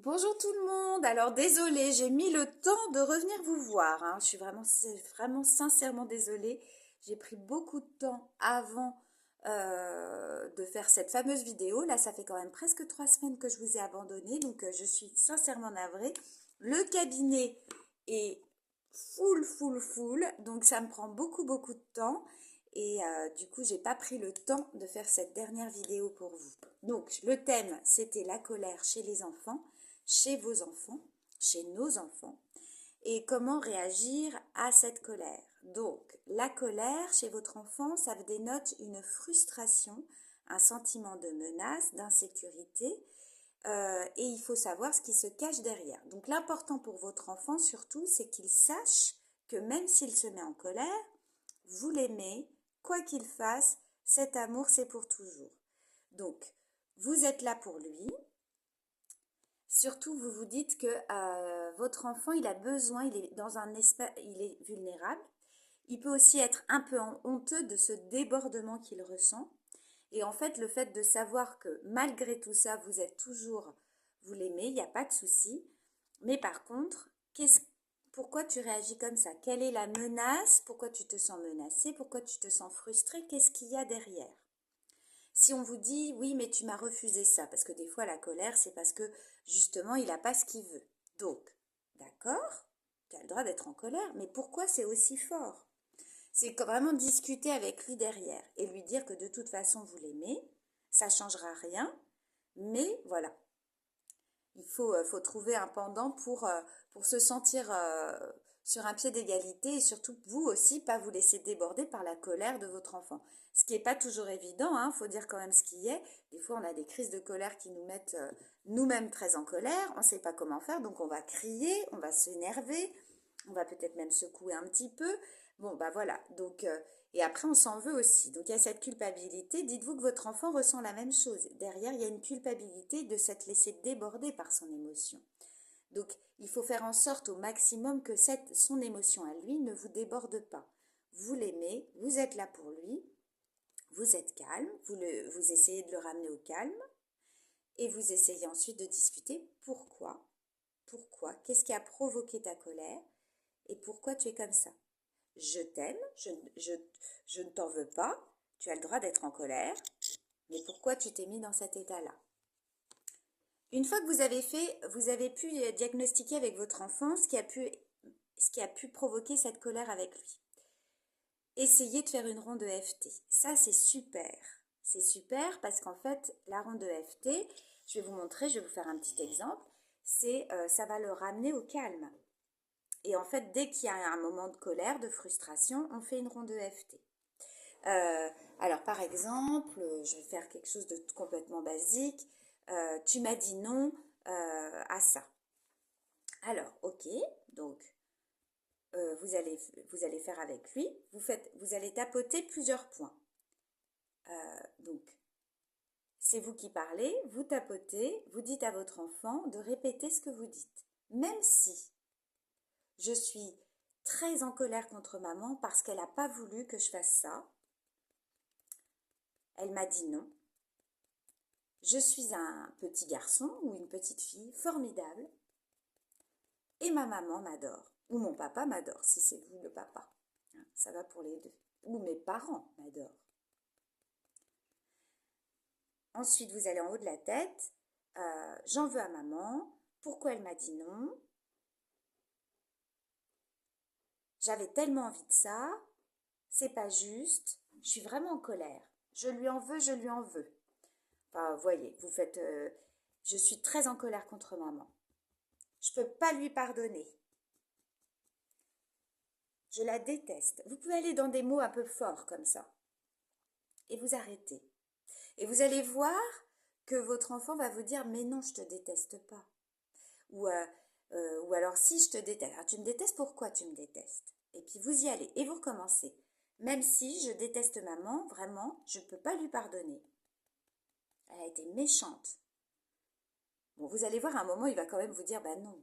Bonjour tout le monde. Alors désolée, j'ai mis le temps de revenir vous voir, hein. Je suis vraiment sincèrement désolée. J'ai pris beaucoup de temps avant de faire cette fameuse vidéo. Là, ça fait quand même presque 3 semaines que je vous ai abandonné, donc je suis sincèrement navrée. Le cabinet est full, donc ça me prend beaucoup de temps. Et du coup, j'ai pas pris le temps de faire cette dernière vidéo pour vous. Donc, le thème, c'était la colère chez les enfants, chez vos enfants, chez nos enfants, et comment réagir à cette colère. Donc, la colère chez votre enfant, ça dénote une frustration, un sentiment de menace, d'insécurité, et il faut savoir ce qui se cache derrière. Donc, l'important pour votre enfant, surtout, c'est qu'il sache que même s'il se met en colère, vous l'aimez, quoi qu'il fasse, cet amour, c'est pour toujours. Donc, vous êtes là pour lui. Surtout, vous vous dites que votre enfant, il a besoin, il est dans un espace, il est vulnérable. Il peut aussi être un peu honteux de ce débordement qu'il ressent. Et en fait, le fait de savoir que malgré tout ça, vous êtes toujours, vous l'aimez, il n'y a pas de souci. Mais par contre, pourquoi tu réagis comme ça? Quelle est la menace? Pourquoi tu te sens menacé? Pourquoi tu te sens frustré? Qu'est-ce qu'il y a derrière? Si on vous dit oui, mais tu m'as refusé ça, parce que des fois la colère, c'est parce que justement il n'a pas ce qu'il veut. Donc, d'accord, tu as le droit d'être en colère, mais pourquoi c'est aussi fort? C'est vraiment discuter avec lui derrière et lui dire que de toute façon vous l'aimez, ça ne changera rien, mais voilà, il faut trouver un pendant pour se sentir sur un pied d'égalité et surtout vous aussi pas vous laisser déborder par la colère de votre enfant. Ce qui n'est pas toujours évident, hein, faut dire quand même ce qui est. Des fois on a des crises de colère qui nous mettent nous-mêmes très en colère, on ne sait pas comment faire, donc on va crier, on va s'énerver, on va peut-être même secouer un petit peu. Bon bah voilà, donc et après on s'en veut aussi. Donc il y a cette culpabilité. Dites-vous que votre enfant ressent la même chose. Derrière, il y a une culpabilité de s'être laissé déborder par son émotion. Donc il faut faire en sorte au maximum que son émotion à lui ne vous déborde pas. Vous l'aimez, vous êtes là pour lui, vous êtes calme, vous essayez de le ramener au calme et vous essayez ensuite de discuter pourquoi, qu'est-ce qui a provoqué ta colère et pourquoi tu es comme ça. Je t'aime, je ne t'en veux pas, tu as le droit d'être en colère, mais pourquoi tu t'es mis dans cet état-là? Une fois que vous avez pu diagnostiquer avec votre enfant ce qui a pu provoquer cette colère avec lui. Essayez de faire une ronde EFT. Ça, c'est super. C'est super parce qu'en fait, la ronde EFT, je vais vous montrer, je vais vous faire un petit exemple, ça va le ramener au calme. Et en fait, dès qu'il y a un moment de colère, de frustration, on fait une ronde EFT. Alors, par exemple, je vais faire quelque chose de complètement basique. Tu m'as dit non à ça. Alors, ok, donc vous allez faire avec lui. Vous allez tapoter plusieurs points. Donc, c'est vous qui parlez, vous tapotez, vous dites à votre enfant de répéter ce que vous dites. Même si je suis très en colère contre maman parce qu'elle n'a pas voulu que je fasse ça, elle m'a dit non. Je suis un petit garçon ou une petite fille formidable et ma maman m'adore. Ou mon papa m'adore, si c'est vous le papa. Ça va pour les deux. Ou mes parents m'adorent. Ensuite, vous allez en haut de la tête. J'en veux à maman. Pourquoi elle m'a dit non? J'avais tellement envie de ça. C'est pas juste. Je suis vraiment en colère. Je lui en veux, je lui en veux. Enfin, vous voyez, vous faites... je suis très en colère contre maman. Je peux pas lui pardonner. Je la déteste. Vous pouvez aller dans des mots un peu forts comme ça. Et vous arrêtez. Et vous allez voir que votre enfant va vous dire mais non, je te déteste pas. Ou alors si je te déteste. Alors tu me détestes, pourquoi tu me détestes? Et puis vous y allez et vous recommencez. Même si je déteste maman, vraiment, je ne peux pas lui pardonner. Elle a été méchante. Bon, vous allez voir à un moment, il va quand même vous dire bah non.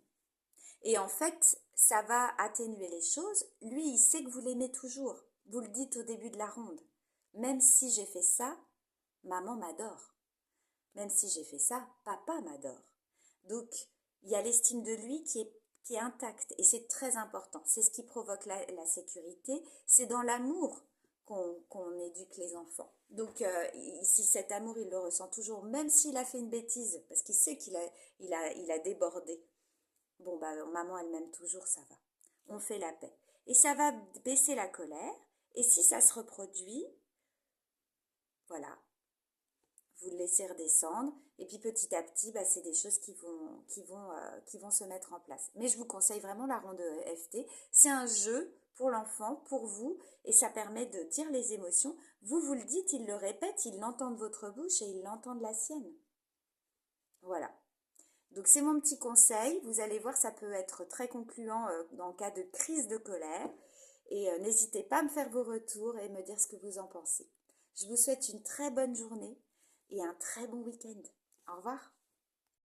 Et en fait, ça va atténuer les choses. Lui, il sait que vous l'aimez toujours. Vous le dites au début de la ronde. Même si j'ai fait ça, maman m'adore. Même si j'ai fait ça, papa m'adore. Donc, il y a l'estime de lui qui est intacte et c'est très important. C'est ce qui provoque la sécurité. C'est dans l'amour qu'on éduque les enfants. Donc, si cet amour, il le ressent toujours, même s'il a fait une bêtise, parce qu'il sait il a débordé. Bon, bah, maman, elle m'aime toujours, ça va. On fait la paix. Et ça va baisser la colère. Et si ça se reproduit, voilà, vous le laissez redescendre. Et puis petit à petit, bah, c'est des choses qui vont se mettre en place. Mais je vous conseille vraiment la ronde EFT. C'est un jeu pour l'enfant, pour vous, et ça permet de dire les émotions. Vous le dites, il le répète, il l'entend de votre bouche et il l'entend de la sienne. Voilà. Donc c'est mon petit conseil. Vous allez voir, ça peut être très concluant dans le cas de crise de colère. Et n'hésitez pas à me faire vos retours et me dire ce que vous en pensez. Je vous souhaite une très bonne journée et un très bon week-end. Au revoir.